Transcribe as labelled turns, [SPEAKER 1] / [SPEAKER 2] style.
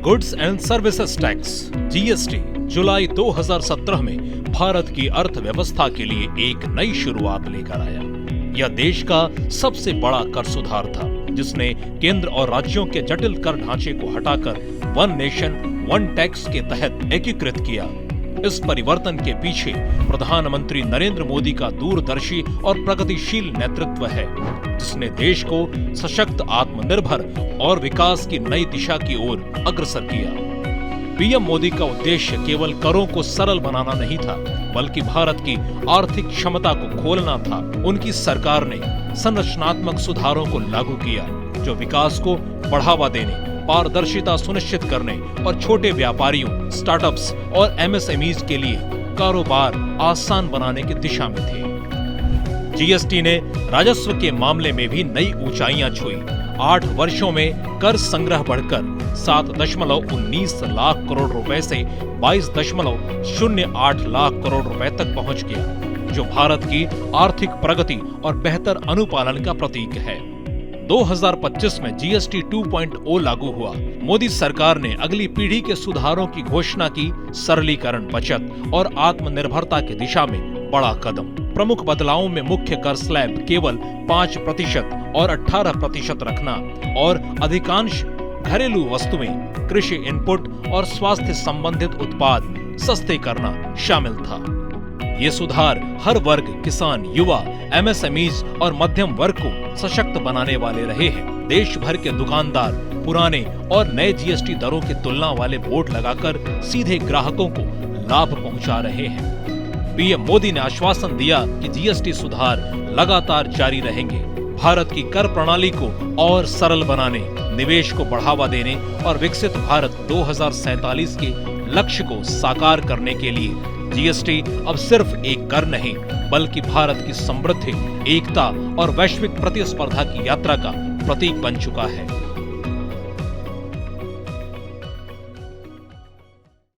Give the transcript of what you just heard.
[SPEAKER 1] Goods and services tax GST जुलाई 2017 में भारत की अर्थव्यवस्था के लिए एक नई शुरुआत लेकर आया। यह देश का सबसे बड़ा कर सुधार था, जिसने केंद्र और राज्यों के जटिल कर ढांचे को हटाकर वन नेशन वन टैक्स के तहत एकीकृत किया। इस परिवर्तन के पीछे प्रधानमंत्री नरेंद्र मोदी का दूरदर्शी और प्रगतिशील नेतृत्व है, जिसने देश को सशक्त, आत्मनिर्भर और विकास की नई दिशा की ओर अग्रसर किया। पीएम मोदी का उद्देश्य केवल करों को सरल बनाना नहीं था, बल्कि भारत की आर्थिक क्षमता को खोलना था। उनकी सरकार ने संरचनात्मक सुधारों को लागू किया, जो विकास को बढ़ावा देने, पारदर्शिता सुनिश्चित करने और छोटे व्यापारियों, स्टार्टअप्स और एमएसएमईज के लिए कारोबार आसान बनाने की दिशा में थे। जीएसटी ने राजस्व के मामले में भी नई ऊंचाइयां छुई। 8 वर्षों में कर संग्रह बढ़कर 7.19 लाख करोड़ रुपए से 22.08 लाख करोड़ रुपए तक पहुंच गया, जो भारत की आर्थिक प्रगति और बेहतर अनुपालन का प्रतीक है। 2025 में जीएसटी 2.0 लागू हुआ। मोदी सरकार ने अगली पीढ़ी के सुधारों की घोषणा की। सरलीकरण, बचत और आत्मनिर्भरता की दिशा में बड़ा कदम। प्रमुख बदलावों में मुख्य कर स्लैब केवल 5% और 18% रखना और अधिकांश घरेलू वस्तुएं, कृषि इनपुट और स्वास्थ्य संबंधित उत्पाद सस्ते करना शामिल था। ये सुधार हर वर्ग, किसान, युवा, एमएसएमईज और मध्यम वर्ग को सशक्त बनाने वाले रहे हैं। देश भर के दुकानदार पुराने और नए जीएसटी दरों की तुलना वाले बोर्ड लगाकर सीधे ग्राहकों को लाभ पहुंचा रहे हैं। पीएम मोदी ने आश्वासन दिया कि जीएसटी सुधार लगातार जारी रहेंगे। भारत की कर प्रणाली को और सरल बनाने, निवेश को बढ़ावा देने और विकसित भारत 2047 के लक्ष्य को साकार करने के लिए जीएसटी अब सिर्फ एक कर नहीं, बल्कि भारत की समृद्धि, एकता और वैश्विक प्रतिस्पर्धा की यात्रा का प्रतीक बन चुका है।